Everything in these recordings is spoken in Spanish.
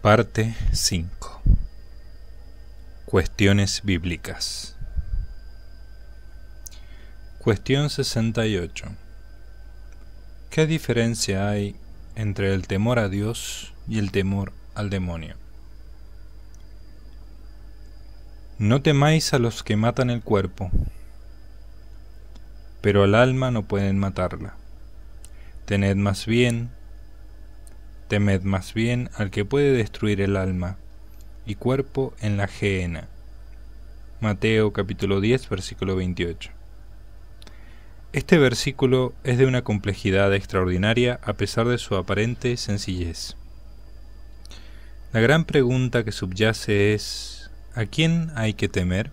Parte 5. Cuestiones bíblicas. Cuestión 68. ¿Qué diferencia hay entre el temor a Dios y el temor al demonio? No temáis a los que matan el cuerpo, pero al alma no pueden matarla. Temed más bien al que puede destruir el alma y cuerpo en la gehenna. Mateo capítulo 10, versículo 28. Este versículo es de una complejidad extraordinaria a pesar de su aparente sencillez. La gran pregunta que subyace es: ¿a quién hay que temer?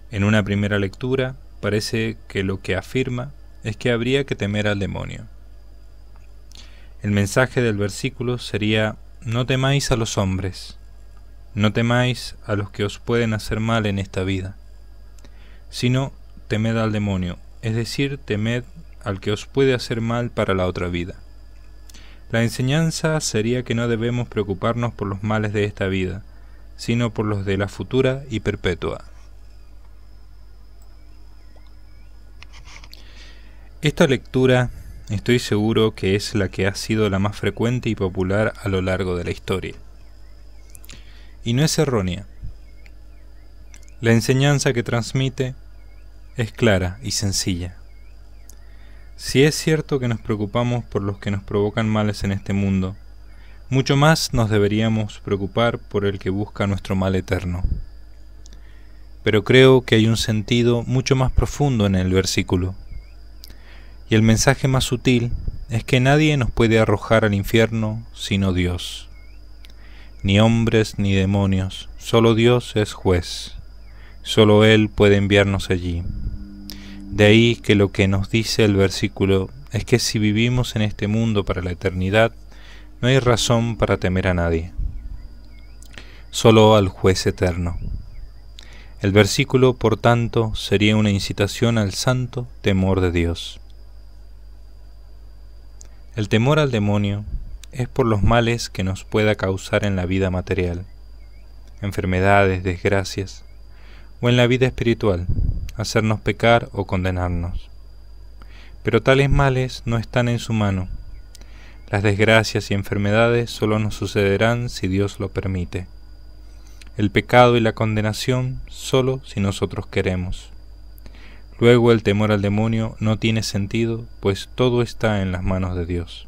En una primera lectura parece que lo que afirma es que habría que temer al demonio. El mensaje del versículo sería: no temáis a los hombres, no temáis a los que os pueden hacer mal en esta vida, sino temed al demonio, es decir, temed al que os puede hacer mal para la otra vida. La enseñanza sería que no debemos preocuparnos por los males de esta vida, sino por los de la futura y perpetua. Esta lectura estoy seguro que es la que ha sido la más frecuente y popular a lo largo de la historia. Y no es errónea. La enseñanza que transmite es clara y sencilla. Si es cierto que nos preocupamos por los que nos provocan males en este mundo, mucho más nos deberíamos preocupar por el que busca nuestro mal eterno. Pero creo que hay un sentido mucho más profundo en el versículo. Y el mensaje más sutil es que nadie nos puede arrojar al infierno sino Dios. Ni hombres ni demonios, solo Dios es juez. Solo Él puede enviarnos allí. De ahí que lo que nos dice el versículo es que si vivimos en este mundo para la eternidad, no hay razón para temer a nadie, solo al juez eterno. El versículo, por tanto, sería una incitación al santo temor de Dios. El temor al demonio es por los males que nos pueda causar en la vida material, enfermedades, desgracias, o en la vida espiritual, hacernos pecar o condenarnos. Pero tales males no están en su mano. Las desgracias y enfermedades solo nos sucederán si Dios lo permite. El pecado y la condenación solo si nosotros queremos. Luego el temor al demonio no tiene sentido, pues todo está en las manos de Dios.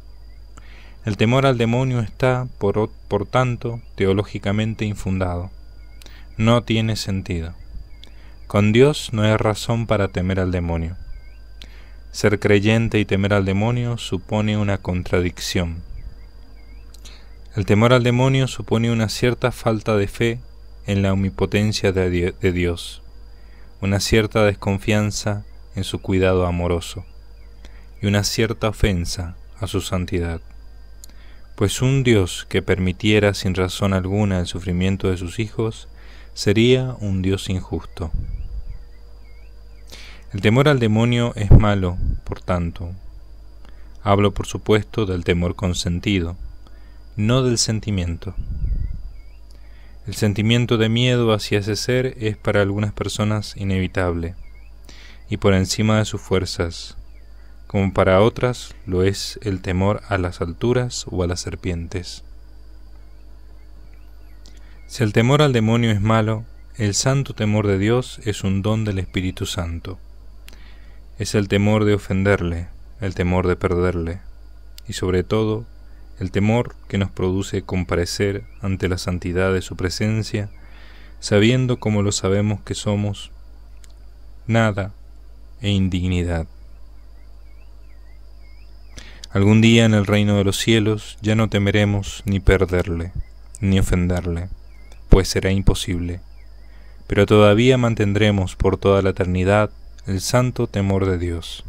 El temor al demonio está, por tanto, teológicamente infundado. No tiene sentido. Con Dios no hay razón para temer al demonio. Ser creyente y temer al demonio supone una contradicción. El temor al demonio supone una cierta falta de fe en la omnipotencia de Dios, una cierta desconfianza en su cuidado amoroso y una cierta ofensa a su santidad. Pues un Dios que permitiera sin razón alguna el sufrimiento de sus hijos sería un Dios injusto. El temor al demonio es malo, por tanto. Hablo, por supuesto, del temor consentido, no del sentimiento. El sentimiento de miedo hacia ese ser es para algunas personas inevitable, y por encima de sus fuerzas, como para otras lo es el temor a las alturas o a las serpientes. Si el temor al demonio es malo, el santo temor de Dios es un don del Espíritu Santo. Es el temor de ofenderle, el temor de perderle, y sobre todo, el temor que nos produce comparecer ante la santidad de su presencia, sabiendo como lo sabemos que somos, nada e indignidad. Algún día en el reino de los cielos ya no temeremos ni perderle, ni ofenderle, pues será imposible, pero todavía mantendremos por toda la eternidad el santo temor de Dios,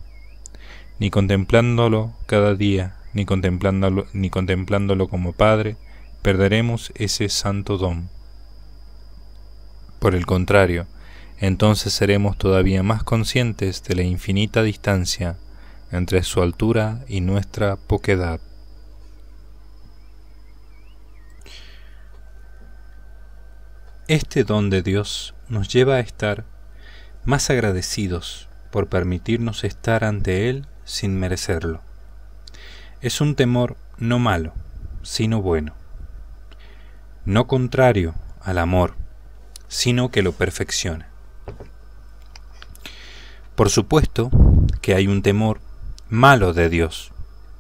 ni contemplándolo cada día, ni contemplándolo como Padre, perderemos ese santo don. Por el contrario, entonces seremos todavía más conscientes de la infinita distancia entre su altura y nuestra poquedad. Este don de Dios nos lleva a estar más agradecidos por permitirnos estar ante Él sin merecerlo. Es un temor no malo, sino bueno, no contrario al amor, sino que lo perfecciona. Por supuesto que hay un temor malo de Dios,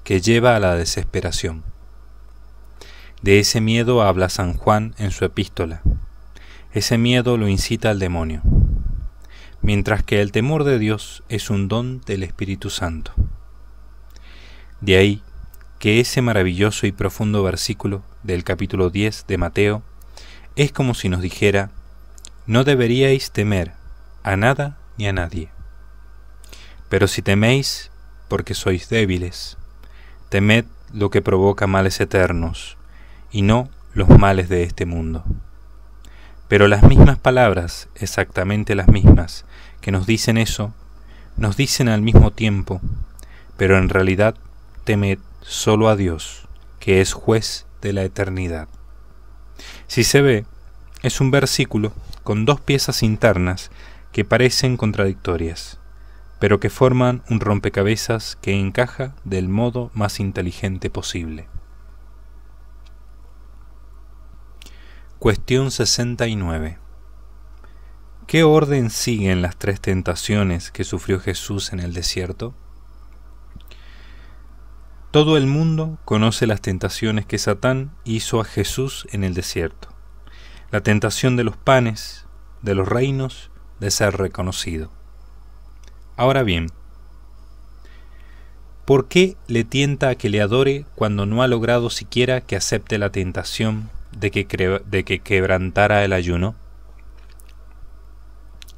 que lleva a la desesperación. De ese miedo habla San Juan en su epístola. Ese miedo lo incita al demonio, mientras que el temor de Dios es un don del Espíritu Santo. De ahí que ese maravilloso y profundo versículo del capítulo 10 de Mateo es como si nos dijera: no deberíais temer a nada ni a nadie. Pero si teméis porque sois débiles, temed lo que provoca males eternos, y no los males de este mundo. Pero las mismas palabras, exactamente las mismas, que nos dicen eso, nos dicen al mismo tiempo: pero en realidad temed solo a Dios, que es juez de la eternidad. Si se ve, es un versículo con dos piezas internas que parecen contradictorias, pero que forman un rompecabezas que encaja del modo más inteligente posible. Cuestión 69. ¿Qué orden siguen las tres tentaciones que sufrió Jesús en el desierto? Todo el mundo conoce las tentaciones que Satán hizo a Jesús en el desierto. La tentación de los panes, de los reinos, de ser reconocido. Ahora bien, ¿por qué le tienta a que le adore cuando no ha logrado siquiera que acepte la tentación de que quebrantara el ayuno?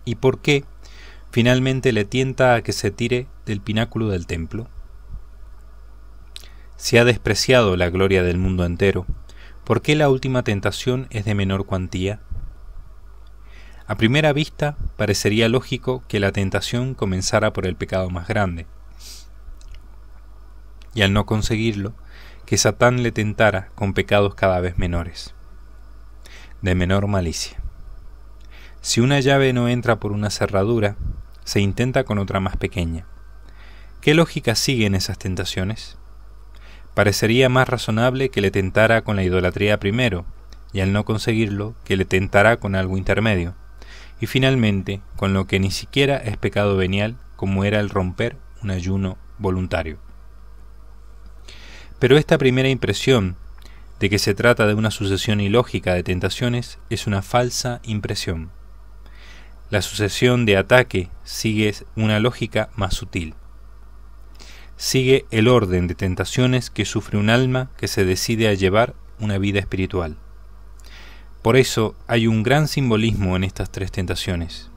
¿Y por qué finalmente le tienta a que se tire del pináculo del templo? Si ha despreciado la gloria del mundo entero, ¿por qué la última tentación es de menor cuantía? A primera vista parecería lógico que la tentación comenzara por el pecado más grande, y al no conseguirlo, que Satán le tentara con pecados cada vez menores, de menor malicia. Si una llave no entra por una cerradura, se intenta con otra más pequeña. ¿Qué lógica siguen esas tentaciones? Parecería más razonable que le tentara con la idolatría primero, y al no conseguirlo, que le tentará con algo intermedio, y finalmente con lo que ni siquiera es pecado venial, como era el romper un ayuno voluntario. Pero esta primera impresión de que se trata de una sucesión ilógica de tentaciones es una falsa impresión. La sucesión de ataque sigue una lógica más sutil. Sigue el orden de tentaciones que sufre un alma que se decide a llevar una vida espiritual. Por eso hay un gran simbolismo en estas tres tentaciones.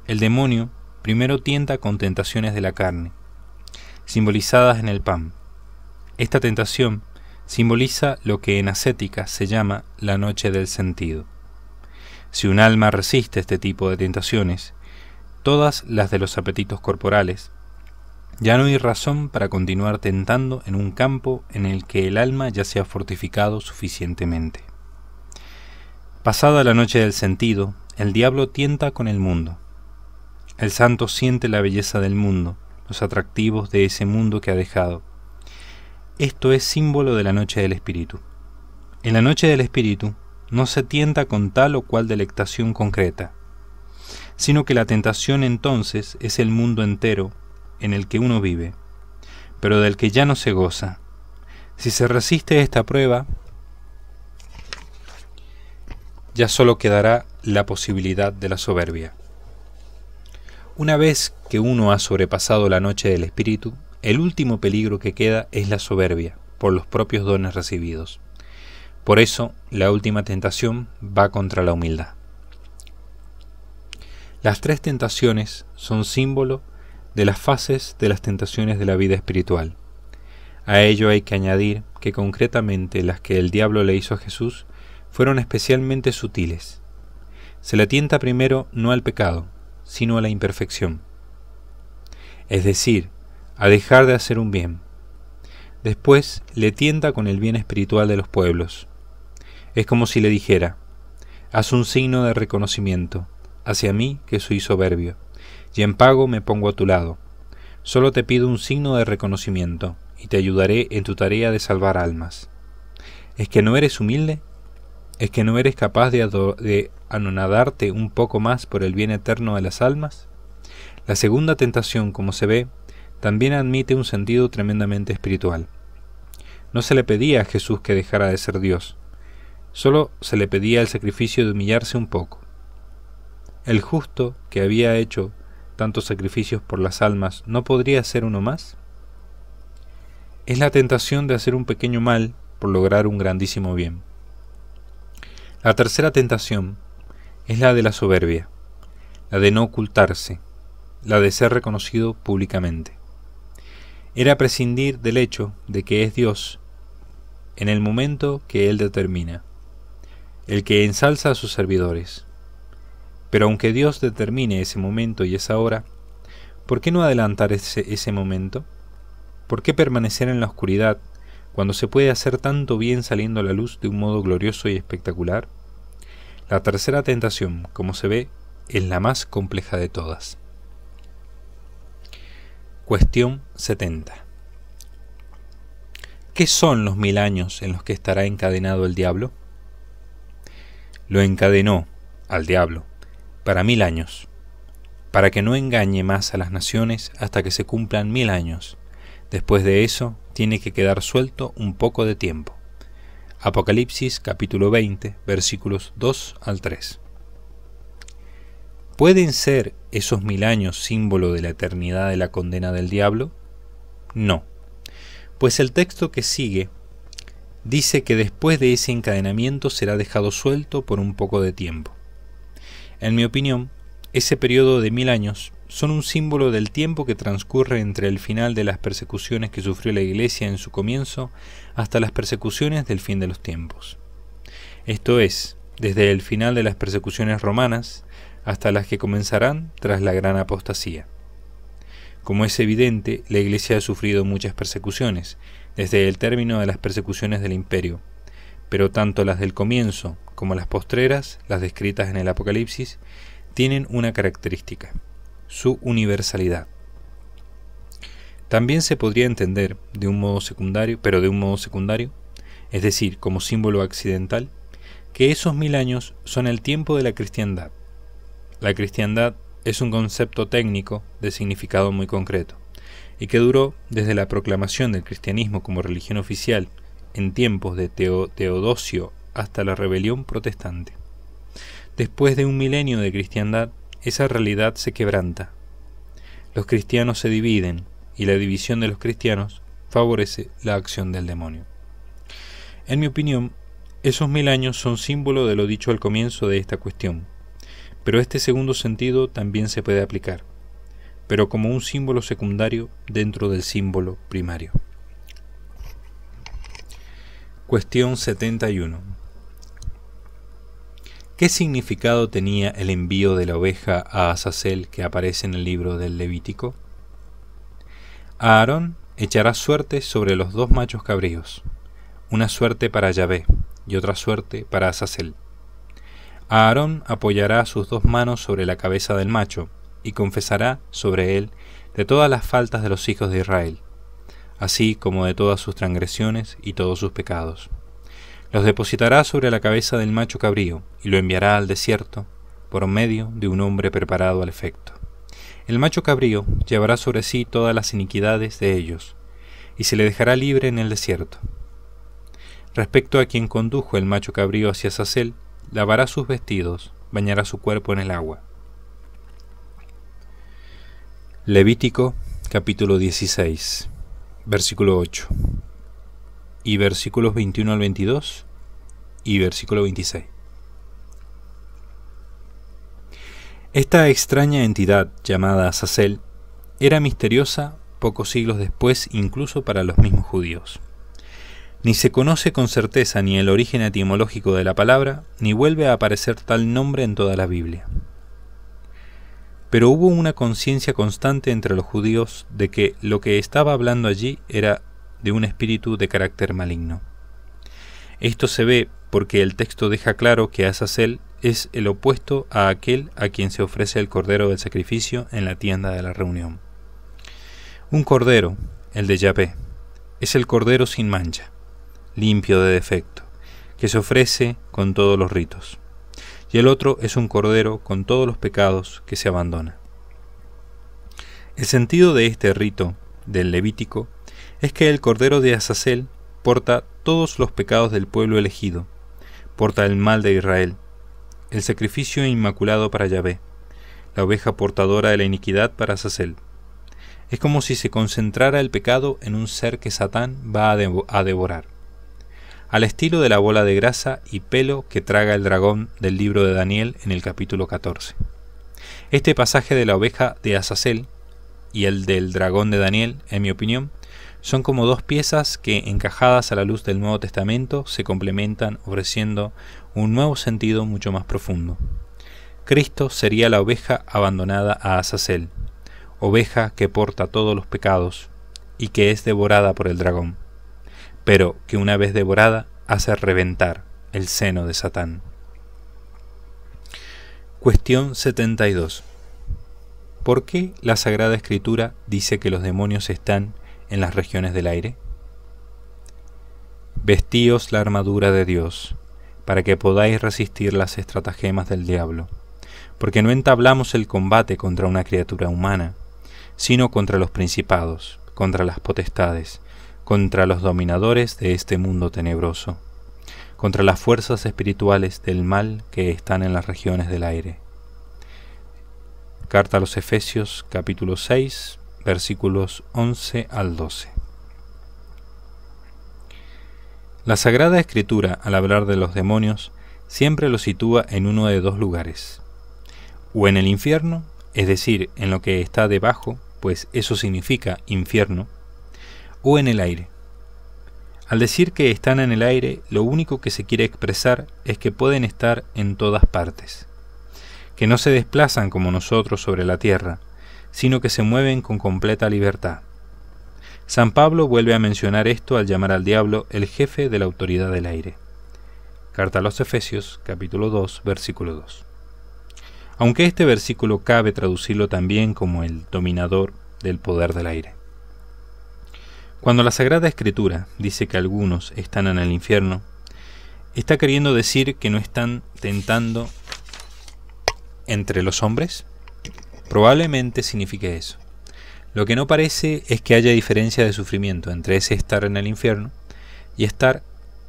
El demonio primero tienta con tentaciones de la carne, simbolizadas en el pan. Esta tentación simboliza lo que en ascética se llama la noche del sentido. Si un alma resiste este tipo de tentaciones, todas las de los apetitos corporales, ya no hay razón para continuar tentando en un campo en el que el alma ya se ha fortificado suficientemente. Pasada la noche del sentido, el diablo tienta con el mundo. El santo siente la belleza del mundo, los atractivos de ese mundo que ha dejado. Esto es símbolo de la noche del espíritu. En la noche del espíritu no se tienta con tal o cual delectación concreta, sino que la tentación entonces es el mundo entero en el que uno vive, pero del que ya no se goza. Si se resiste a esta prueba, ya solo quedará la posibilidad de la soberbia. Una vez que uno ha sobrepasado la noche del espíritu, el último peligro que queda es la soberbia, por los propios dones recibidos. Por eso, la última tentación va contra la humildad. Las tres tentaciones son símbolo de las fases de las tentaciones de la vida espiritual. A ello hay que añadir que concretamente las que el diablo le hizo a Jesús fueron especialmente sutiles. Se le tienta primero no al pecado, sino a la imperfección, es decir, a dejar de hacer un bien. Después le tienta con el bien espiritual de los pueblos. Es como si le dijera: Haz un signo de reconocimiento hacia mí, que soy soberbio, y en pago me pongo a tu lado. Solo te pido un signo de reconocimiento, y te ayudaré en tu tarea de salvar almas. ¿Es que no eres humilde? ¿Es que no eres capaz de anonadarte un poco más por el bien eterno de las almas? La segunda tentación, como se ve, también admite un sentido tremendamente espiritual. No se le pedía a Jesús que dejara de ser Dios, solo se le pedía el sacrificio de humillarse un poco. ¿El justo, que había hecho tantos sacrificios por las almas, no podría ser uno más? Es la tentación de hacer un pequeño mal por lograr un grandísimo bien. La tercera tentación es la de la soberbia, la de no ocultarse, la de ser reconocido públicamente. Era prescindir del hecho de que es Dios en el momento que Él determina, el que ensalza a sus servidores. Pero aunque Dios determine ese momento y esa hora, ¿por qué no adelantar ese momento? ¿Por qué permanecer en la oscuridad cuando se puede hacer tanto bien saliendo a la luz de un modo glorioso y espectacular? La tercera tentación, como se ve, es la más compleja de todas. Cuestión 70. ¿Qué son los 1000 años en los que estará encadenado el diablo? Lo encadenó, al diablo, para 1000 años, para que no engañe más a las naciones hasta que se cumplan 1000 años. Después de eso, tiene que quedar suelto un poco de tiempo. Apocalipsis capítulo 20, versículos 2 al 3. ¿Pueden ser esos 1000 años símbolo de la eternidad de la condena del diablo? No, pues el texto que sigue dice que después de ese encadenamiento será dejado suelto por un poco de tiempo. En mi opinión, ese periodo de 1000 años son un símbolo del tiempo que transcurre entre el final de las persecuciones que sufrió la Iglesia en su comienzo hasta las persecuciones del fin de los tiempos. Esto es, desde el final de las persecuciones romanas hasta las que comenzarán tras la gran apostasía. Como es evidente, la Iglesia ha sufrido muchas persecuciones, desde el término de las persecuciones del Imperio, pero tanto las del comienzo como las postreras, las descritas en el Apocalipsis, tienen una característica: su universalidad. También se podría entender de un modo secundario, es decir, como símbolo accidental, que esos 1000 años son el tiempo de la cristiandad. La cristiandad es un concepto técnico de significado muy concreto, y que duró desde la proclamación del cristianismo como religión oficial en tiempos de Teodosio hasta la rebelión protestante. Después de un milenio de cristiandad, esa realidad se quebranta. Los cristianos se dividen, y la división de los cristianos favorece la acción del demonio. En mi opinión, esos 1000 años son símbolo de lo dicho al comienzo de esta cuestión, pero este segundo sentido también se puede aplicar, pero como un símbolo secundario dentro del símbolo primario. Cuestión 71. ¿Qué significado tenía el envío de la oveja a Azazel que aparece en el libro del Levítico? A Aarón echará suerte sobre los 2 machos cabríos, una suerte para Yahvé y otra suerte para Azazel. A Aarón apoyará sus 2 manos sobre la cabeza del macho y confesará sobre él de todas las faltas de los hijos de Israel, así como de todas sus transgresiones y todos sus pecados. Los depositará sobre la cabeza del macho cabrío y lo enviará al desierto por medio de un hombre preparado al efecto. El macho cabrío llevará sobre sí todas las iniquidades de ellos y se le dejará libre en el desierto. Respecto a quien condujo el macho cabrío hacia Azazel, lavará sus vestidos, bañará su cuerpo en el agua. Levítico capítulo 16, versículo 8 y versículos 21 al 22 y versículo 26. Esta extraña entidad llamada Azazel era misteriosa pocos siglos después incluso para los mismos judíos. Ni se conoce con certeza ni el origen etimológico de la palabra, ni vuelve a aparecer tal nombre en toda la Biblia. Pero hubo una conciencia constante entre los judíos de que lo que estaba hablando allí era de un espíritu de carácter maligno. Esto se ve porque el texto deja claro que Azazel es el opuesto a aquel a quien se ofrece el cordero del sacrificio en la tienda de la reunión. Un cordero, el de Yahvé, es el cordero sin mancha, limpio de defecto, que se ofrece con todos los ritos. Y el otro es un cordero con todos los pecados que se abandona. El sentido de este rito del Levítico es que el cordero de Azazel porta todos los pecados del pueblo elegido, porta el mal de Israel, el sacrificio inmaculado para Yahvé, la oveja portadora de la iniquidad para Azazel. Es como si se concentrara el pecado en un ser que Satán va a devorar, al estilo de la bola de grasa y pelo que traga el dragón del libro de Daniel en el capítulo 14. Este pasaje de la oveja de Azazel y el del dragón de Daniel, en mi opinión, son como dos piezas que, encajadas a la luz del Nuevo Testamento, se complementan ofreciendo un nuevo sentido mucho más profundo. Cristo sería la oveja abandonada a Azazel, oveja que porta todos los pecados y que es devorada por el dragón, pero que una vez devorada hace reventar el seno de Satán. Cuestión 72. ¿Por qué la Sagrada Escritura dice que los demonios están en las regiones del aire? Vestíos la armadura de Dios, para que podáis resistir las estratagemas del diablo, porque no entablamos el combate contra una criatura humana, sino contra los principados, contra las potestades, contra los dominadores de este mundo tenebroso, contra las fuerzas espirituales del mal que están en las regiones del aire. Carta a los Efesios, capítulo 6, versículos 11 al 12. La Sagrada Escritura, al hablar de los demonios, siempre los sitúa en uno de dos lugares: o en el infierno, es decir, en lo que está debajo, pues eso significa infierno, o en el aire. Al decir que están en el aire, lo único que se quiere expresar es que pueden estar en todas partes, que no se desplazan como nosotros sobre la tierra, sino que se mueven con completa libertad. San Pablo vuelve a mencionar esto al llamar al diablo el jefe de la autoridad del aire. Carta a los Efesios, capítulo 2, versículo 2. Aunque este versículo cabe traducirlo también como el dominador del poder del aire. Cuando la Sagrada Escritura dice que algunos están en el infierno, ¿está queriendo decir que no están tentando entre los hombres? Probablemente signifique eso. Lo que no parece es que haya diferencia de sufrimiento entre ese estar en el infierno y estar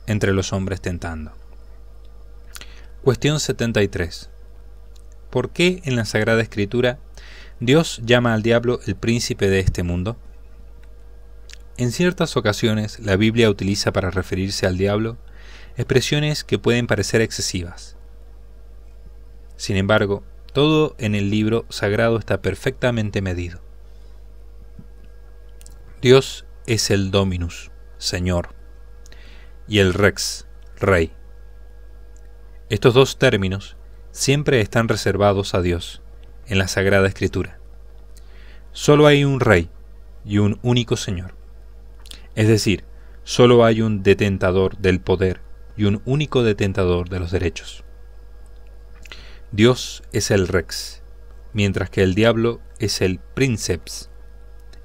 entre los hombres tentando. Cuestión 73. ¿Por qué en la Sagrada Escritura Dios llama al diablo el príncipe de este mundo? En ciertas ocasiones la Biblia utiliza para referirse al diablo expresiones que pueden parecer excesivas. Sin embargo, todo en el libro sagrado está perfectamente medido. Dios es el Dominus, Señor, y el Rex, Rey. Estos dos términos siempre están reservados a Dios en la Sagrada Escritura. Solo hay un Rey y un único Señor. Es decir, solo hay un detentador del poder y un único detentador de los derechos. Dios es el Rex, mientras que el diablo es el Princeps.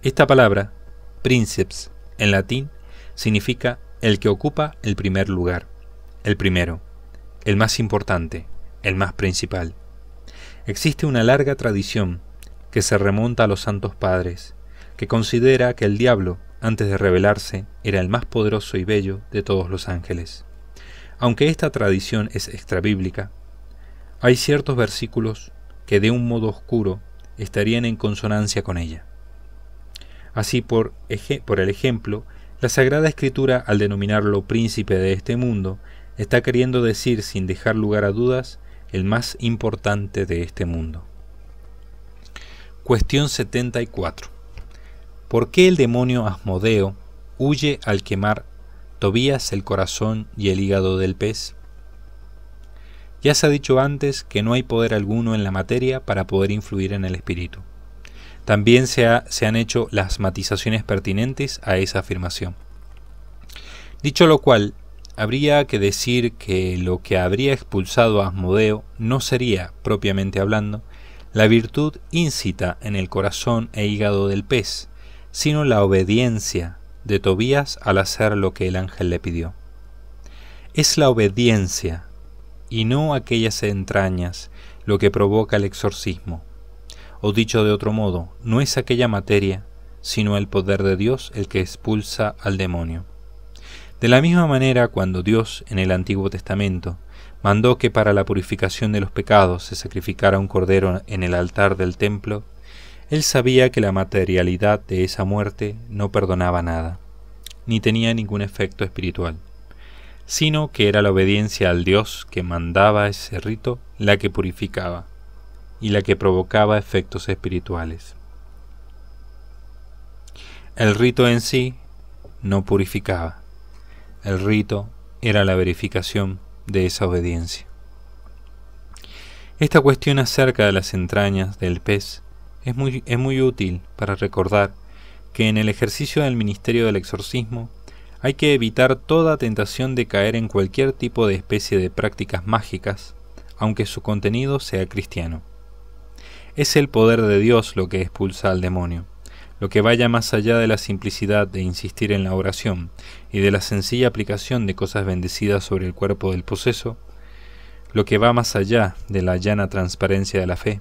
Esta palabra, Princeps, en latín, significa el que ocupa el primer lugar, el primero, el más importante, el más principal. Existe una larga tradición que se remonta a los santos padres, que considera que el diablo, antes de revelarse, era el más poderoso y bello de todos los ángeles. Aunque esta tradición es extrabíblica, hay ciertos versículos que de un modo oscuro estarían en consonancia con ella. Así, por el ejemplo, la Sagrada Escritura, al denominarlo príncipe de este mundo, está queriendo decir, sin dejar lugar a dudas, el más importante de este mundo. Cuestión 74. ¿Por qué el demonio Asmodeo huye al quemar Tobías el corazón y el hígado del pez? Ya se ha dicho antes que no hay poder alguno en la materia para poder influir en el espíritu. También se han hecho las matizaciones pertinentes a esa afirmación. Dicho lo cual, habría que decir que lo que habría expulsado a Asmodeo no sería, propiamente hablando, la virtud íncita en el corazón e hígado del pez, sino la obediencia de Tobías al hacer lo que el ángel le pidió. Es la obediencia, y no aquellas entrañas, lo que provoca el exorcismo. O dicho de otro modo, no es aquella materia, sino el poder de Dios el que expulsa al demonio. De la misma manera, cuando Dios, en el Antiguo Testamento, mandó que para la purificación de los pecados se sacrificara un cordero en el altar del templo, Él sabía que la materialidad de esa muerte no perdonaba nada, ni tenía ningún efecto espiritual, sino que era la obediencia al Dios que mandaba ese rito la que purificaba y la que provocaba efectos espirituales. El rito en sí no purificaba. El rito era la verificación de esa obediencia. Esta cuestión acerca de las entrañas del pez es muy útil para recordar que en el ejercicio del ministerio del exorcismo hay que evitar toda tentación de caer en cualquier tipo de especie de prácticas mágicas, aunque su contenido sea cristiano. Es el poder de Dios lo que expulsa al demonio, lo que vaya más allá de la simplicidad de insistir en la oración y de la sencilla aplicación de cosas bendecidas sobre el cuerpo del poseso, lo que va más allá de la llana transparencia de la fe,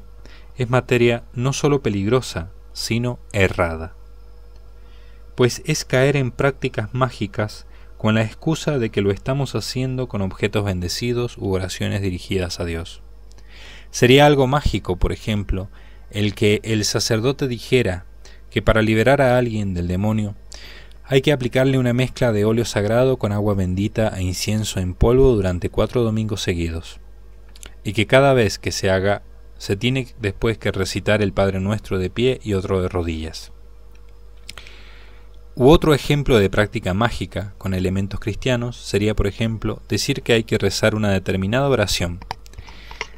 es materia no sólo peligrosa, sino errada. Pues es caer en prácticas mágicas con la excusa de que lo estamos haciendo con objetos bendecidos u oraciones dirigidas a Dios. Sería algo mágico, por ejemplo, el que el sacerdote dijera que para liberar a alguien del demonio hay que aplicarle una mezcla de óleo sagrado con agua bendita e incienso en polvo durante 4 domingos seguidos, y que cada vez que se haga se tiene después que recitar el Padre Nuestro de pie y otro de rodillas. U otro ejemplo de práctica mágica con elementos cristianos sería, por ejemplo, decir que hay que rezar una determinada oración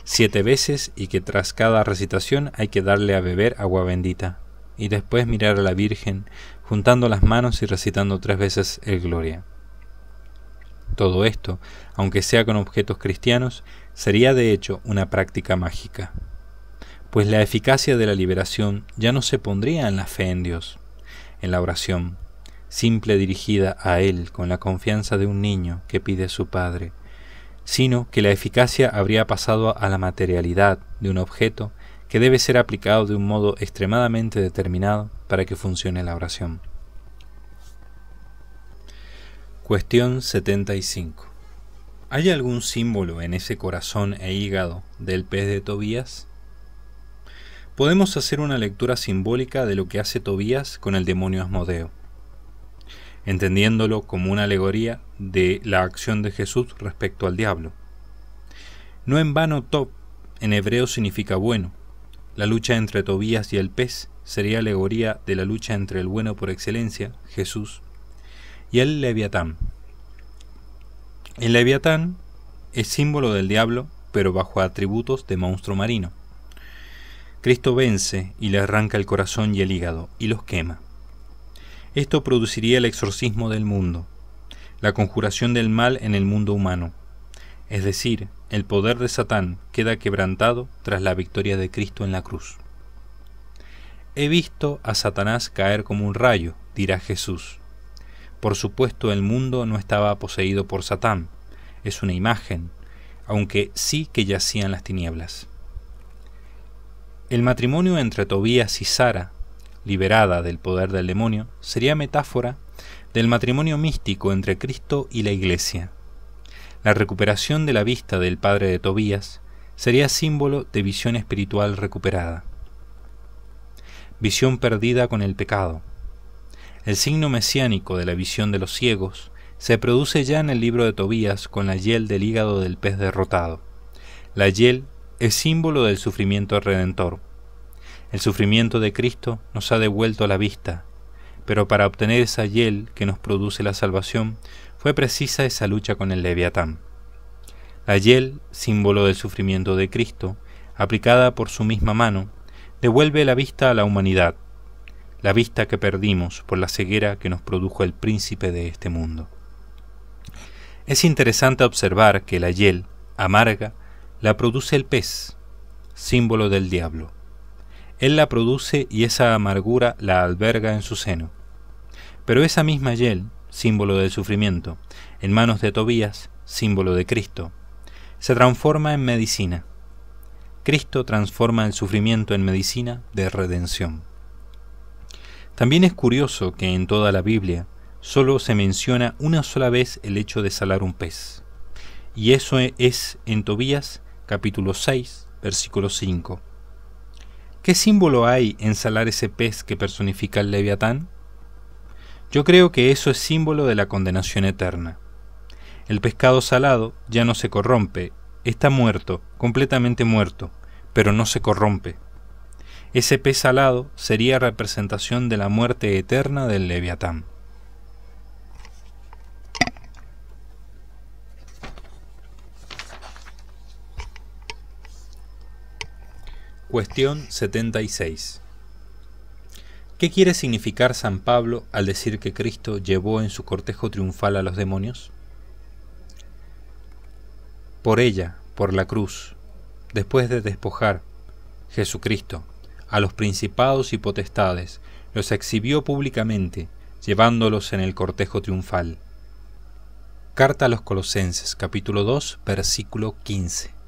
7 veces y que tras cada recitación hay que darle a beber agua bendita, y después mirar a la Virgen juntando las manos y recitando 3 veces el Gloria. Todo esto, aunque sea con objetos cristianos, sería de hecho una práctica mágica, pues la eficacia de la liberación ya no se pondría en la fe en Dios, en la oración, simple dirigida a Él con la confianza de un niño que pide a su padre, sino que la eficacia habría pasado a la materialidad de un objeto que debe ser aplicado de un modo extremadamente determinado para que funcione la oración. Cuestión 75. ¿Hay algún símbolo en ese corazón e hígado del pez de Tobías? Podemos hacer una lectura simbólica de lo que hace Tobías con el demonio Asmodeo, entendiéndolo como una alegoría de la acción de Jesús respecto al diablo. No en vano Tob en hebreo significa bueno. La lucha entre Tobías y el pez sería alegoría de la lucha entre el bueno por excelencia, Jesús, y el Leviatán. El Leviatán es símbolo del diablo, pero bajo atributos de monstruo marino. Cristo vence y le arranca el corazón y el hígado, y los quema. Esto produciría el exorcismo del mundo, la conjuración del mal en el mundo humano, es decir, el poder de Satán queda quebrantado tras la victoria de Cristo en la cruz. He visto a Satanás caer como un rayo, dirá Jesús. Por supuesto, el mundo no estaba poseído por Satán, es una imagen, aunque sí que yacía en las tinieblas. El matrimonio entre Tobías y Sara, liberada del poder del demonio, sería metáfora del matrimonio místico entre Cristo y la Iglesia. La recuperación de la vista del padre de Tobías sería símbolo de visión espiritual recuperada. Visión perdida con el pecado. El signo mesiánico de la visión de los ciegos se produce ya en el libro de Tobías con la hiel del hígado del pez derrotado. La hiel es símbolo del sufrimiento redentor. El sufrimiento de Cristo nos ha devuelto la vista, pero para obtener esa hiel que nos produce la salvación, fue precisa esa lucha con el Leviatán. La hiel, símbolo del sufrimiento de Cristo, aplicada por su misma mano, devuelve la vista a la humanidad, la vista que perdimos por la ceguera que nos produjo el príncipe de este mundo. Es interesante observar que la hiel amarga la produce el pez, símbolo del diablo. Él la produce y esa amargura la alberga en su seno. Pero esa misma hiel, símbolo del sufrimiento, en manos de Tobías, símbolo de Cristo, se transforma en medicina. Cristo transforma el sufrimiento en medicina de redención. También es curioso que en toda la Biblia solo se menciona una sola vez el hecho de salar un pez, y eso es en Tobías capítulo 6, versículo 5. ¿Qué símbolo hay en salar ese pez que personifica al Leviatán? Yo creo que eso es símbolo de la condenación eterna. El pescado salado ya no se corrompe, está muerto, completamente muerto, pero no se corrompe. Ese pez salado sería representación de la muerte eterna del Leviatán. Cuestión 76. ¿Qué quiere significar San Pablo al decir que Cristo llevó en su cortejo triunfal a los demonios? Por ella, por la cruz, después de despojar Jesucristo a los principados y potestades, los exhibió públicamente, llevándolos en el cortejo triunfal. Carta a los Colosenses, capítulo 2, versículo 15.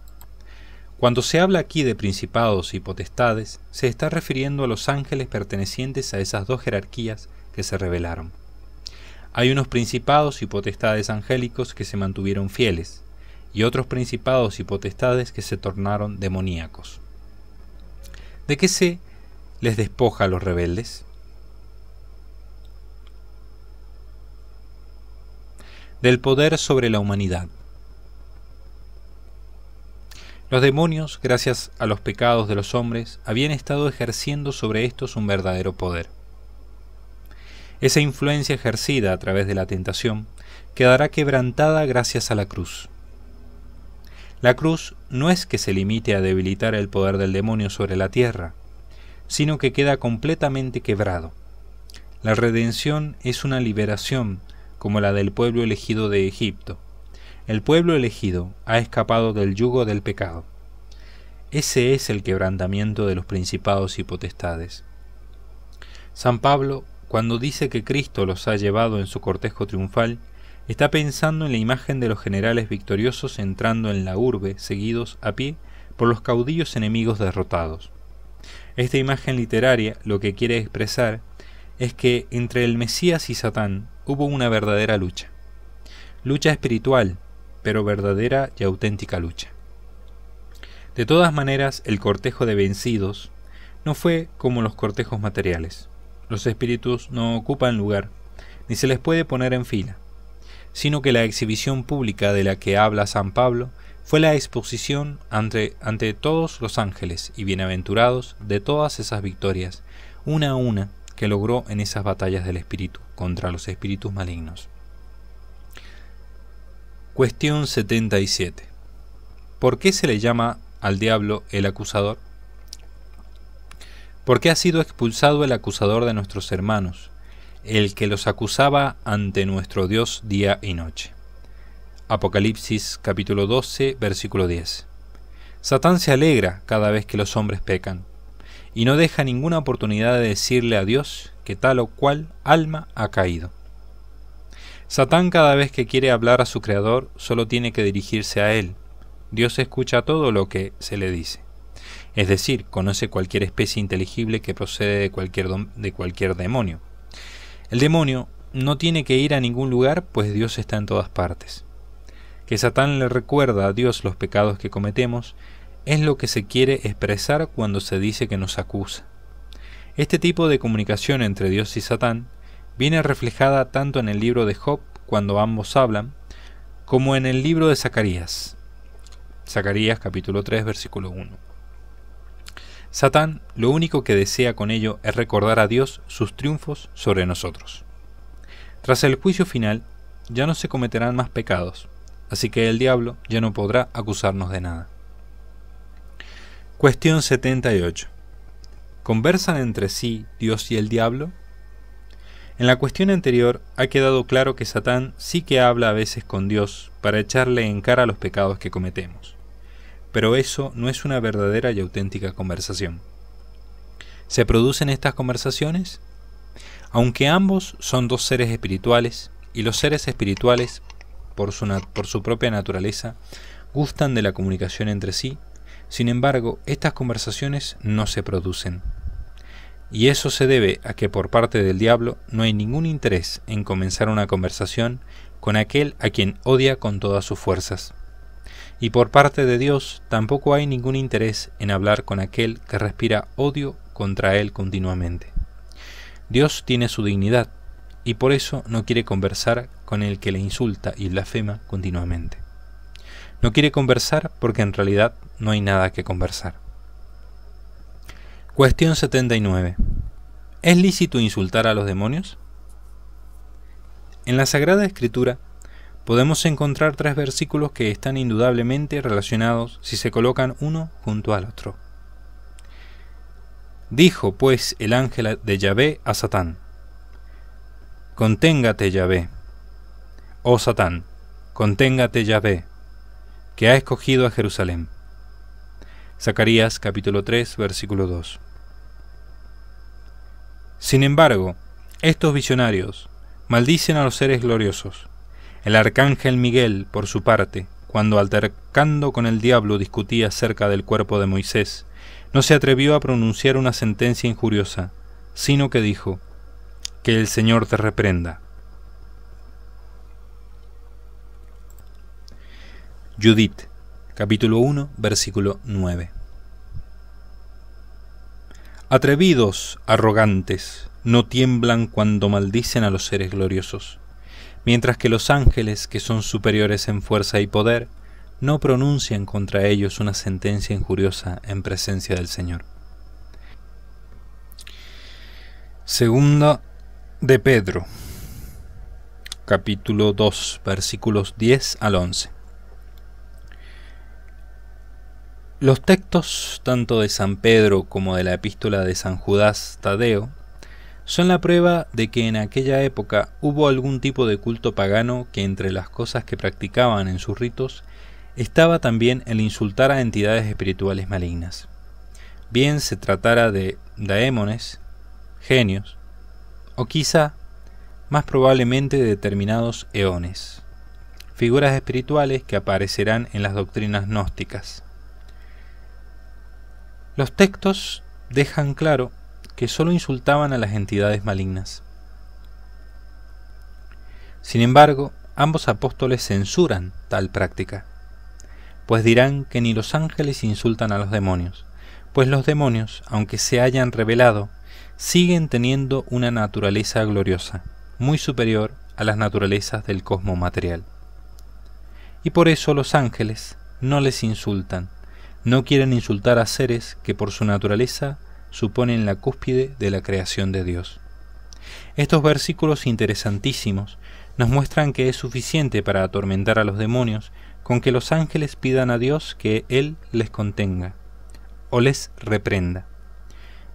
Cuando se habla aquí de principados y potestades, se está refiriendo a los ángeles pertenecientes a esas dos jerarquías que se rebelaron. Hay unos principados y potestades angélicos que se mantuvieron fieles, y otros principados y potestades que se tornaron demoníacos. ¿De qué se les despoja a los rebeldes? Del poder sobre la humanidad. Los demonios, gracias a los pecados de los hombres, habían estado ejerciendo sobre estos un verdadero poder. Esa influencia ejercida a través de la tentación quedará quebrantada gracias a la cruz. La cruz no es que se limite a debilitar el poder del demonio sobre la tierra, sino que queda completamente quebrado. La redención es una liberación como la del pueblo elegido de Egipto. El pueblo elegido ha escapado del yugo del pecado. Ese es el quebrantamiento de los principados y potestades. San Pablo, cuando dice que Cristo los ha llevado en su cortejo triunfal, está pensando en la imagen de los generales victoriosos entrando en la urbe, seguidos a pie por los caudillos enemigos derrotados. Esta imagen literaria lo que quiere expresar es que entre el Mesías y Satán hubo una verdadera lucha. Lucha espiritual, pero verdadera y auténtica lucha. De todas maneras, el cortejo de vencidos no fue como los cortejos materiales. Los espíritus no ocupan lugar, ni se les puede poner en fila, sino que la exhibición pública de la que habla San Pablo fue la exposición ante todos los ángeles y bienaventurados de todas esas victorias, una a una, que logró en esas batallas del espíritu contra los espíritus malignos. Cuestión 77. ¿Por qué se le llama al diablo el acusador? Porque ha sido expulsado el acusador de nuestros hermanos, el que los acusaba ante nuestro Dios día y noche. Apocalipsis capítulo 12, versículo 10. Satán se alegra cada vez que los hombres pecan, y no deja ninguna oportunidad de decirle a Dios que tal o cual alma ha caído. Satán cada vez que quiere hablar a su Creador solo tiene que dirigirse a Él. Dios escucha todo lo que se le dice. Es decir, conoce cualquier especie inteligible que procede de cualquier demonio. El demonio no tiene que ir a ningún lugar, pues Dios está en todas partes. Que Satán le recuerda a Dios los pecados que cometemos es lo que se quiere expresar cuando se dice que nos acusa. Este tipo de comunicación entre Dios y Satán viene reflejada tanto en el libro de Job, cuando ambos hablan, como en el libro de Zacarías. Zacarías capítulo 3, versículo 1. Satán lo único que desea con ello es recordar a Dios sus triunfos sobre nosotros. Tras el juicio final, ya no se cometerán más pecados, así que el diablo ya no podrá acusarnos de nada. Cuestión 78. ¿Conversan entre sí Dios y el diablo? En la cuestión anterior ha quedado claro que Satán sí que habla a veces con Dios para echarle en cara los pecados que cometemos. Pero eso no es una verdadera y auténtica conversación. ¿Se producen estas conversaciones? Aunque ambos son dos seres espirituales, y los seres espirituales, por su propia naturaleza, gustan de la comunicación entre sí, sin embargo, estas conversaciones no se producen. Y eso se debe a que por parte del diablo no hay ningún interés en comenzar una conversación con aquel a quien odia con todas sus fuerzas. Y por parte de Dios tampoco hay ningún interés en hablar con aquel que respira odio contra él continuamente. Dios tiene su dignidad y por eso no quiere conversar con el que le insulta y blasfema continuamente. No quiere conversar porque en realidad no hay nada que conversar. Cuestión 79. ¿Es lícito insultar a los demonios? En la Sagrada Escritura podemos encontrar 3 versículos que están indudablemente relacionados si se colocan uno junto al otro. Dijo pues el ángel de Yahvé a Satán: Conténgate Yahvé, oh Satán, conténgate Yahvé, que ha escogido a Jerusalén. Zacarías capítulo 3, versículo 2. Sin embargo, estos visionarios maldicen a los seres gloriosos. El arcángel Miguel, por su parte, cuando altercando con el diablo discutía acerca del cuerpo de Moisés, no se atrevió a pronunciar una sentencia injuriosa, sino que dijo: que el Señor te reprenda. Judith, capítulo 1, versículo 9. Atrevidos, arrogantes, no tiemblan cuando maldicen a los seres gloriosos, mientras que los ángeles, que son superiores en fuerza y poder, no pronuncian contra ellos una sentencia injuriosa en presencia del Señor. Segunda de Pedro, capítulo 2, versículos 10 al 11. Los textos tanto de San Pedro como de la epístola de San Judas Tadeo son la prueba de que en aquella época hubo algún tipo de culto pagano que entre las cosas que practicaban en sus ritos estaba también el insultar a entidades espirituales malignas. Bien se tratara de daémones, genios, o quizá, más probablemente, de determinados eones, figuras espirituales que aparecerán en las doctrinas gnósticas. Los textos dejan claro que sólo insultaban a las entidades malignas. Sin embargo, ambos apóstoles censuran tal práctica, pues dirán que ni los ángeles insultan a los demonios, pues los demonios, aunque se hayan revelado, siguen teniendo una naturaleza gloriosa, muy superior a las naturalezas del cosmos material. Y por eso los ángeles no les insultan, no quieren insultar a seres que por su naturaleza suponen la cúspide de la creación de Dios. Estos versículos interesantísimos nos muestran que es suficiente para atormentar a los demonios con que los ángeles pidan a Dios que Él les contenga o les reprenda,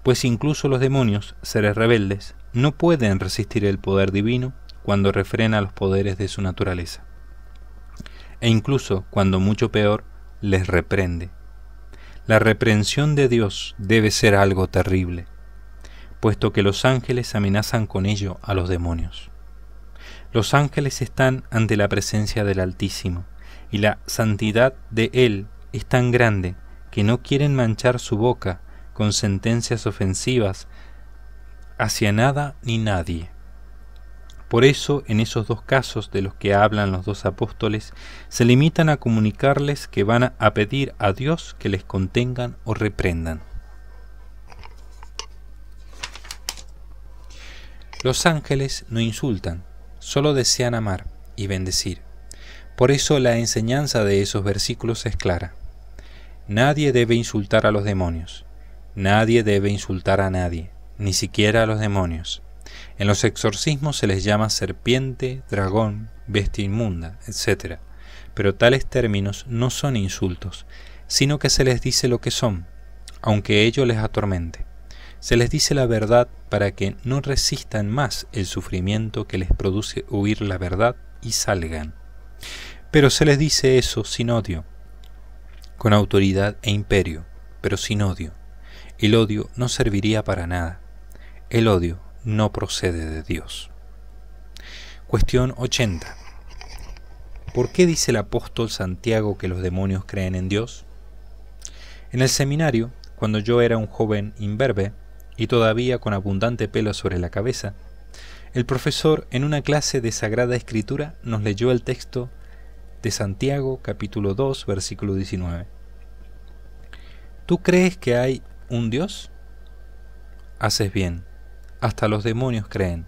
pues incluso los demonios, seres rebeldes, no pueden resistir el poder divino cuando refrena los poderes de su naturaleza, e incluso cuando mucho peor, les reprende. La reprensión de Dios debe ser algo terrible, puesto que los ángeles amenazan con ello a los demonios. Los ángeles están ante la presencia del Altísimo, y la santidad de Él es tan grande que no quieren manchar su boca con sentencias ofensivas hacia nada ni nadie. Por eso, en esos dos casos de los que hablan los dos apóstoles, se limitan a comunicarles que van a pedir a Dios que les contengan o reprendan. Los ángeles no insultan, solo desean amar y bendecir. Por eso la enseñanza de esos versículos es clara. Nadie debe insultar a los demonios. Nadie debe insultar a nadie, ni siquiera a los demonios. En los exorcismos se les llama serpiente, dragón, bestia inmunda, etc. Pero tales términos no son insultos, sino que se les dice lo que son, aunque ello les atormente. Se les dice la verdad para que no resistan más el sufrimiento que les produce huir la verdad y salgan. Pero se les dice eso sin odio, con autoridad e imperio, pero sin odio. El odio no serviría para nada. El odio no procede de Dios. Cuestión 80. ¿Por qué dice el apóstol Santiago que los demonios creen en Dios? En el seminario, cuando yo era un joven imberbe y todavía con abundante pelo sobre la cabeza, el profesor en una clase de Sagrada Escritura nos leyó el texto de Santiago capítulo 2 versículo 19. ¿Tú crees que hay un Dios? Haces bien, hasta los demonios creen,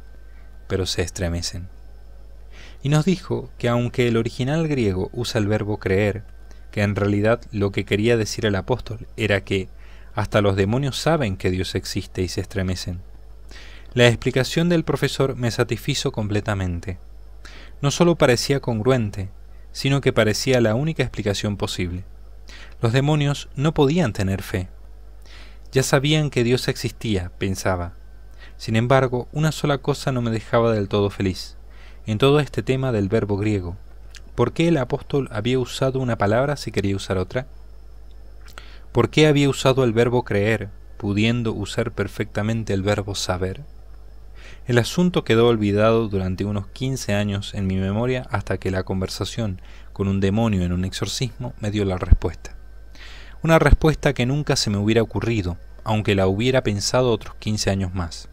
pero se estremecen. Y nos dijo que aunque el original griego usa el verbo creer, que en realidad lo que quería decir el apóstol era que hasta los demonios saben que Dios existe y se estremecen. La explicación del profesor me satisfizo completamente. No solo parecía congruente, sino que parecía la única explicación posible. Los demonios no podían tener fe. Ya sabían que Dios existía, pensaba. Sin embargo, una sola cosa no me dejaba del todo feliz. En todo este tema del verbo griego, ¿por qué el apóstol había usado una palabra si quería usar otra? ¿Por qué había usado el verbo creer, pudiendo usar perfectamente el verbo saber? El asunto quedó olvidado durante unos 15 años en mi memoria hasta que la conversación con un demonio en un exorcismo me dio la respuesta. Una respuesta que nunca se me hubiera ocurrido, aunque la hubiera pensado otros 15 años más.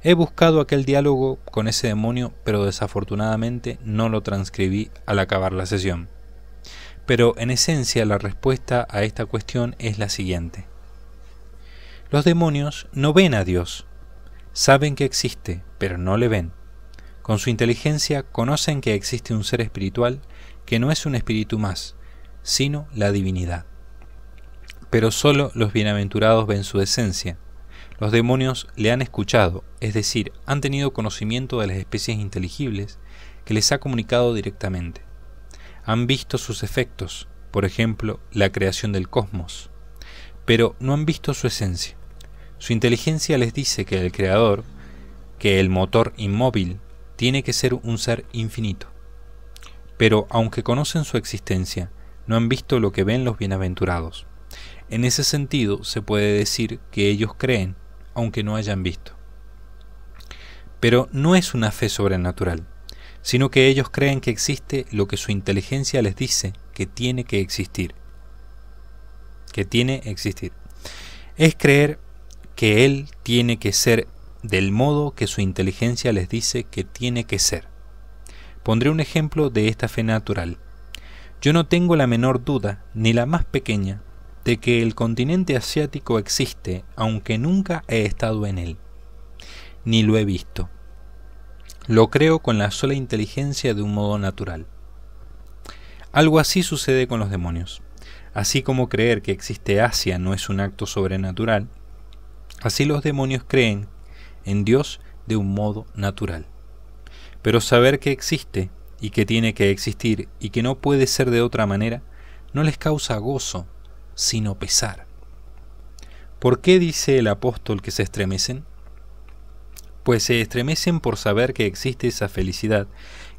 He buscado aquel diálogo con ese demonio, pero desafortunadamente no lo transcribí al acabar la sesión. Pero en esencia la respuesta a esta cuestión es la siguiente. Los demonios no ven a Dios. Saben que existe, pero no le ven. Con su inteligencia conocen que existe un ser espiritual que no es un espíritu más, sino la divinidad. Pero solo los bienaventurados ven su esencia. Los demonios le han escuchado, es decir, han tenido conocimiento de las especies inteligibles que les ha comunicado directamente. Han visto sus efectos, por ejemplo, la creación del cosmos, pero no han visto su esencia. Su inteligencia les dice que el creador, que el motor inmóvil, tiene que ser un ser infinito. Pero aunque conocen su existencia, no han visto lo que ven los bienaventurados. En ese sentido, se puede decir que ellos creen, aunque no hayan visto. Pero no es una fe sobrenatural, sino que ellos creen que existe lo que su inteligencia les dice que tiene que existir. Es creer que Él tiene que ser del modo que su inteligencia les dice que tiene que ser. Pondré un ejemplo de esta fe natural. Yo no tengo la menor duda, ni la más pequeña, de que el continente asiático existe, aunque nunca he estado en él, ni lo he visto. Lo creo con la sola inteligencia de un modo natural. Algo así sucede con los demonios. Así como creer que existe Asia no es un acto sobrenatural, así los demonios creen en Dios de un modo natural. Pero saber que existe y que tiene que existir y que no puede ser de otra manera, no les causa gozo, sino pesar. ¿Por qué dice el apóstol que se estremecen? Pues se estremecen por saber que existe esa felicidad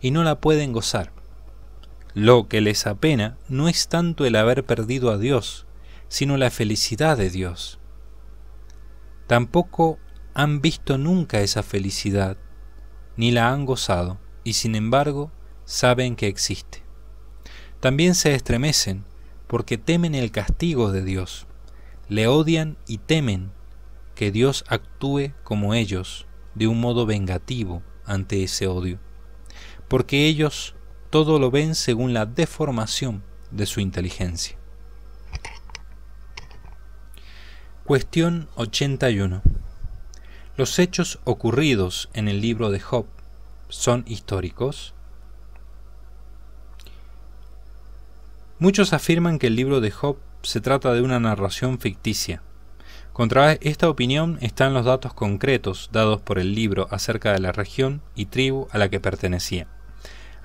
y no la pueden gozar. Lo que les apena no es tanto el haber perdido a Dios, sino la felicidad de Dios. Tampoco han visto nunca esa felicidad, ni la han gozado, y sin embargo saben que existe. También se estremecen porque temen el castigo de Dios, le odian y temen que Dios actúe como ellos, de un modo vengativo ante ese odio, porque ellos todo lo ven según la deformación de su inteligencia. Cuestión 81. ¿Los hechos ocurridos en el libro de Job son históricos? Muchos afirman que el libro de Job se trata de una narración ficticia. Contra esta opinión están los datos concretos dados por el libro acerca de la región y tribu a la que pertenecía,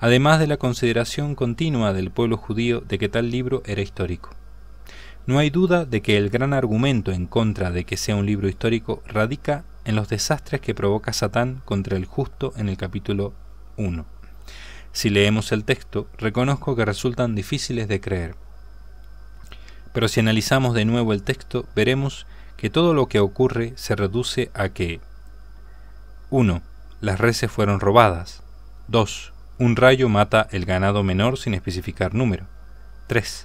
además de la consideración continua del pueblo judío de que tal libro era histórico. No hay duda de que el gran argumento en contra de que sea un libro histórico radica en los desastres que provoca Satán contra el justo en el capítulo 1. Si leemos el texto, reconozco que resultan difíciles de creer. Pero si analizamos de nuevo el texto, veremos que todo lo que ocurre se reduce a que 1. Las reses fueron robadas. 2. Un rayo mata el ganado menor sin especificar número. 3.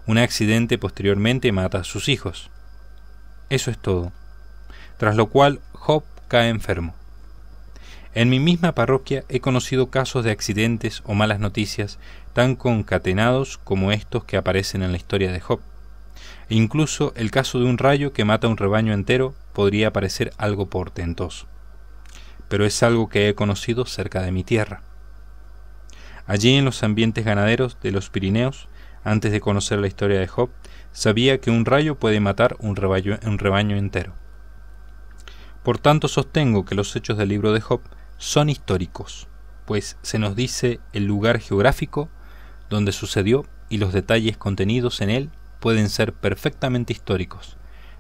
Un accidente posteriormente mata a sus hijos. Eso es todo. Tras lo cual Job cae enfermo. En mi misma parroquia he conocido casos de accidentes o malas noticias tan concatenados como estos que aparecen en la historia de Job. E incluso el caso de un rayo que mata a un rebaño entero podría parecer algo portentoso. Pero es algo que he conocido cerca de mi tierra. Allí en los ambientes ganaderos de los Pirineos, antes de conocer la historia de Job, sabía que un rayo puede matar un rebaño entero. Por tanto sostengo que los hechos del libro de Job son históricos, pues se nos dice el lugar geográfico donde sucedió y los detalles contenidos en él pueden ser perfectamente históricos.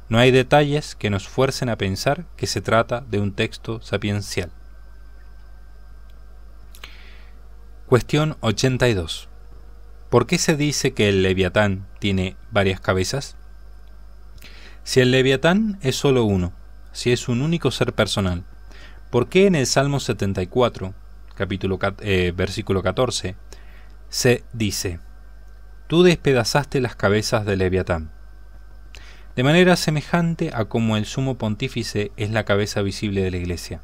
No hay detalles que nos fuercen a pensar que se trata de un texto sapiencial. Cuestión 82. ¿Por qué se dice que el Leviatán tiene varias cabezas? Si el Leviatán es solo uno, si es un único ser personal, ¿por qué en el Salmo 74, versículo 14, se dice: Tú despedazaste las cabezas del Leviatán? De manera semejante a como el sumo pontífice es la cabeza visible de la Iglesia,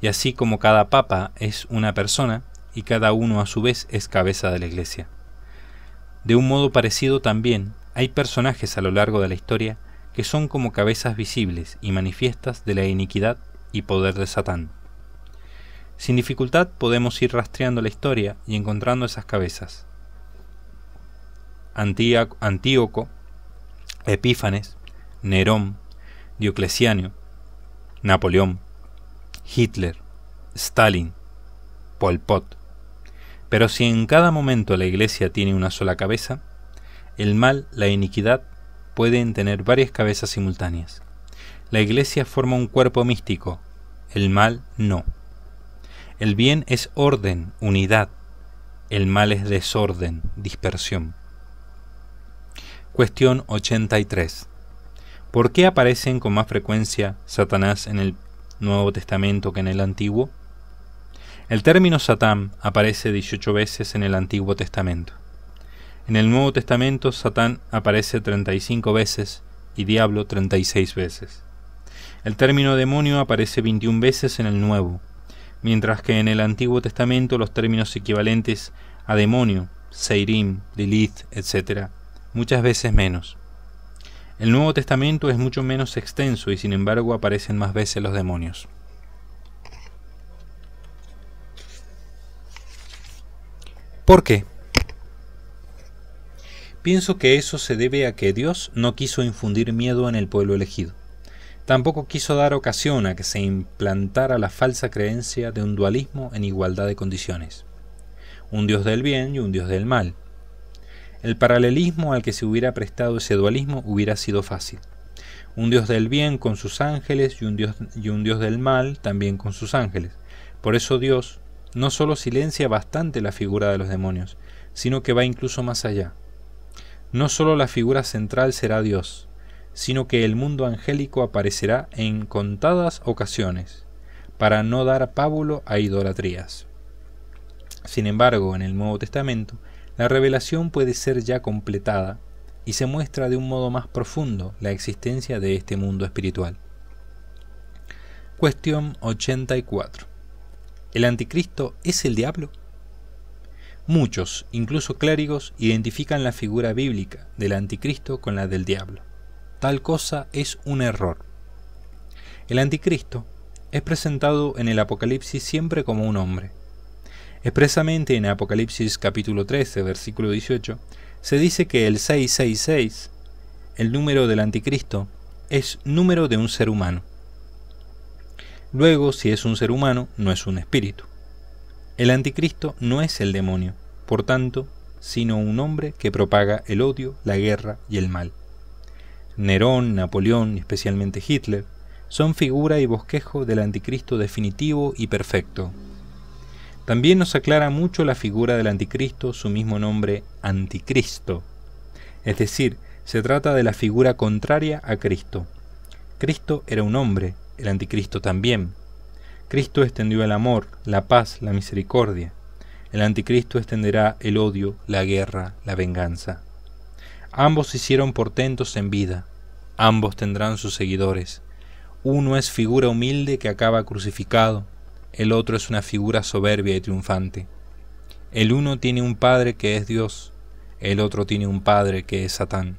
y así como cada papa es una persona, y cada uno a su vez es cabeza de la Iglesia. De un modo parecido también, hay personajes a lo largo de la historia que son como cabezas visibles y manifiestas de la iniquidad y poder de Satán. Sin dificultad podemos ir rastreando la historia y encontrando esas cabezas. Antíoco, Epífanes, Nerón, Diocleciano, Napoleón, Hitler, Stalin, Pol Pot. Pero si en cada momento la Iglesia tiene una sola cabeza, el mal, la iniquidad, pueden tener varias cabezas simultáneas. La Iglesia forma un cuerpo místico, el mal no. El bien es orden, unidad, el mal es desorden, dispersión. Cuestión 83. ¿Por qué aparecen con más frecuencia Satanás en el Nuevo Testamento que en el Antiguo? El término Satán aparece 18 veces en el Antiguo Testamento. En el Nuevo Testamento Satán aparece 35 veces y diablo 36 veces. El término demonio aparece 21 veces en el Nuevo, mientras que en el Antiguo Testamento los términos equivalentes a demonio, Seirim, Lilith, etc., muchas veces menos. El Nuevo Testamento es mucho menos extenso y sin embargo aparecen más veces los demonios. ¿Por qué? Pienso que eso se debe a que Dios no quiso infundir miedo en el pueblo elegido. Tampoco quiso dar ocasión a que se implantara la falsa creencia de un dualismo en igualdad de condiciones. Un Dios del bien y un Dios del mal. El paralelismo al que se hubiera prestado ese dualismo hubiera sido fácil. Un Dios del bien con sus ángeles y un Dios del mal también con sus ángeles. Por eso Dios no solo silencia bastante la figura de los demonios, sino que va incluso más allá. No solo la figura central será Dios, sino que el mundo angélico aparecerá en contadas ocasiones, para no dar pábulo a idolatrías. Sin embargo, en el Nuevo Testamento, la revelación puede ser ya completada y se muestra de un modo más profundo la existencia de este mundo espiritual. Cuestión 84. ¿El anticristo es el diablo? Muchos, incluso clérigos, identifican la figura bíblica del anticristo con la del diablo. Tal cosa es un error. El anticristo es presentado en el Apocalipsis siempre como un hombre. Expresamente en Apocalipsis capítulo 13, versículo 18, se dice que el 666, el número del anticristo, es número de un ser humano. Luego, si es un ser humano, no es un espíritu. El anticristo no es el demonio, por tanto, sino un hombre que propaga el odio, la guerra y el mal. Nerón, Napoleón y especialmente Hitler son figura y bosquejo del anticristo definitivo y perfecto. También nos aclara mucho la figura del anticristo su mismo nombre, anticristo. Es decir, se trata de la figura contraria a Cristo. Cristo era un hombre, el anticristo también. Cristo extendió el amor, la paz, la misericordia. El anticristo extenderá el odio, la guerra, la venganza. Ambos hicieron portentos en vida. Ambos tendrán sus seguidores. Uno es figura humilde que acaba crucificado. El otro es una figura soberbia y triunfante. El uno tiene un padre que es Dios. El otro tiene un padre que es Satán.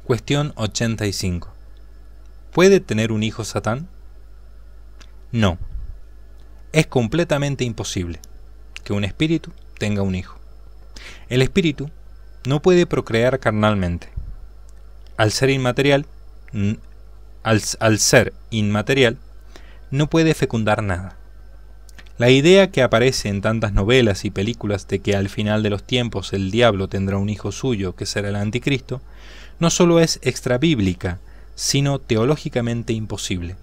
Cuestión 85. ¿Puede tener un hijo Satán? No. Es completamente imposible que un espíritu tenga un hijo. El espíritu no puede procrear carnalmente. Al ser inmaterial, no puede fecundar nada. La idea que aparece en tantas novelas y películas de que al final de los tiempos el diablo tendrá un hijo suyo que será el anticristo, no solo es extrabíblica, sino teológicamente imposible.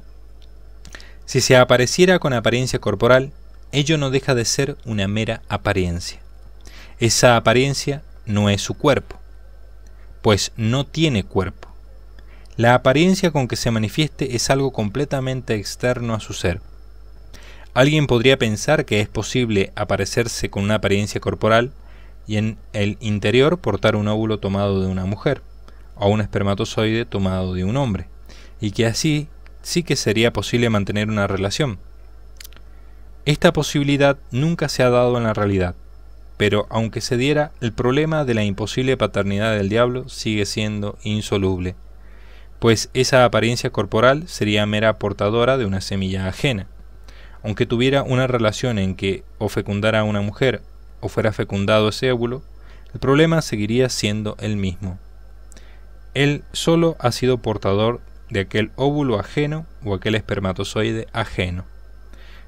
Si se apareciera con apariencia corporal, ello no deja de ser una mera apariencia. Esa apariencia no es su cuerpo, pues no tiene cuerpo. La apariencia con que se manifieste es algo completamente externo a su ser. Alguien podría pensar que es posible aparecerse con una apariencia corporal y en el interior portar un óvulo tomado de una mujer, o un espermatozoide tomado de un hombre, y que así sí que sería posible mantener una relación. Esta posibilidad nunca se ha dado en la realidad, pero aunque se diera, el problema de la imposible paternidad del diablo sigue siendo insoluble, pues esa apariencia corporal sería mera portadora de una semilla ajena. Aunque tuviera una relación en que o fecundara a una mujer o fuera fecundado ese óvulo, el problema seguiría siendo el mismo. Él solo ha sido portador de aquel óvulo ajeno o aquel espermatozoide ajeno.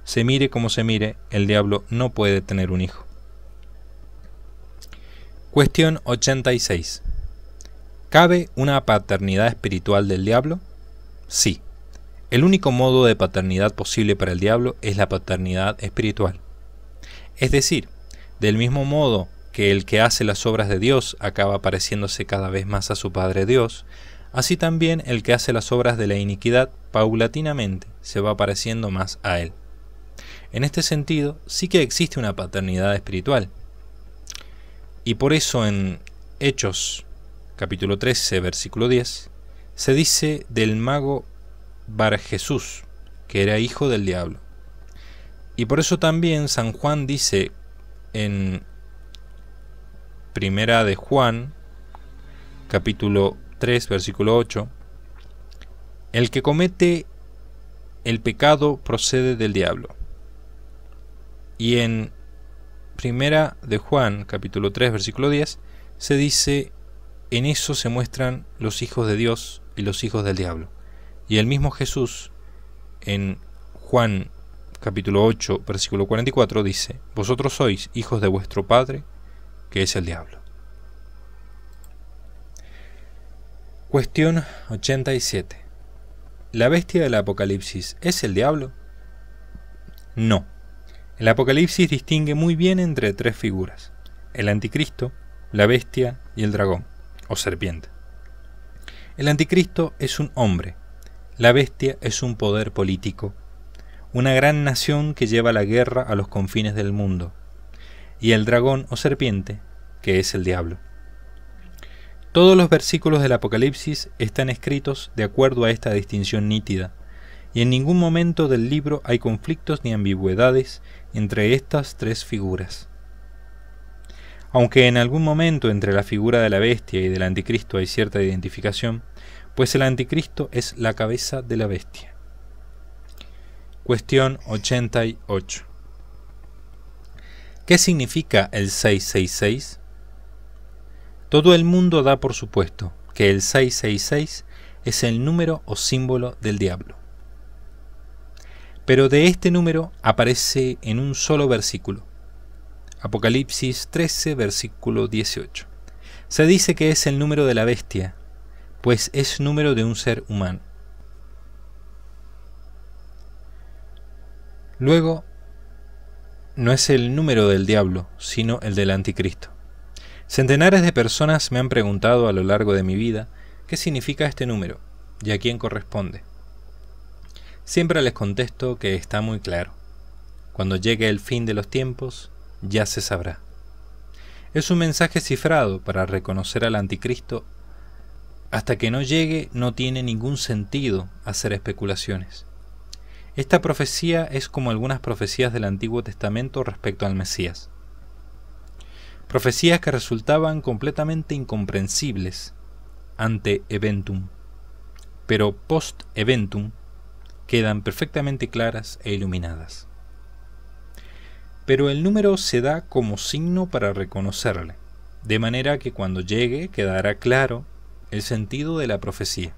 Se mire como se mire, el diablo no puede tener un hijo. Cuestión 86. ¿Cabe una paternidad espiritual del diablo? Sí. El único modo de paternidad posible para el diablo es la paternidad espiritual. Es decir, del mismo modo que el que hace las obras de Dios acaba pareciéndose cada vez más a su Padre Dios, así también el que hace las obras de la iniquidad paulatinamente se va pareciendo más a él. En este sentido, sí que existe una paternidad espiritual. Y por eso en Hechos, capítulo 13, versículo 10, se dice del mago Bar-Jesús, que era hijo del diablo. Y por eso también San Juan dice en Primera de Juan, capítulo 3, versículo 8, el que comete el pecado procede del diablo. Y en Primera de Juan, capítulo 3, versículo 10, se dice, en eso se muestran los hijos de Dios y los hijos del diablo. Y el mismo Jesús, en Juan, capítulo 8, versículo 44, dice, vosotros sois hijos de vuestro padre, que es el diablo. Cuestión 87. ¿La bestia del Apocalipsis es el diablo? No. El Apocalipsis distingue muy bien entre tres figuras: el anticristo, la bestia y el dragón, o serpiente. El anticristo es un hombre, la bestia es un poder político, una gran nación que lleva la guerra a los confines del mundo, y el dragón o serpiente, que es el diablo. Todos los versículos del Apocalipsis están escritos de acuerdo a esta distinción nítida, y en ningún momento del libro hay conflictos ni ambigüedades entre estas tres figuras. Aunque en algún momento entre la figura de la bestia y del anticristo hay cierta identificación, pues el anticristo es la cabeza de la bestia. Cuestión 88. ¿Qué significa el 666? Todo el mundo da por supuesto que el 666 es el número o símbolo del diablo. Pero de este número aparece en un solo versículo. Apocalipsis 13, versículo 18. Se dice que es el número de la bestia, pues es número de un ser humano. Luego, no es el número del diablo, sino el del anticristo. Centenares de personas me han preguntado a lo largo de mi vida qué significa este número y a quién corresponde. Siempre les contesto que está muy claro. Cuando llegue el fin de los tiempos, ya se sabrá. Es un mensaje cifrado para reconocer al anticristo. Hasta que no llegue, no tiene ningún sentido hacer especulaciones. Esta profecía es como algunas profecías del Antiguo Testamento respecto al Mesías. Profecías que resultaban completamente incomprensibles ante eventum, pero post eventum quedan perfectamente claras e iluminadas. Pero el número se da como signo para reconocerle, de manera que cuando llegue quedará claro el sentido de la profecía.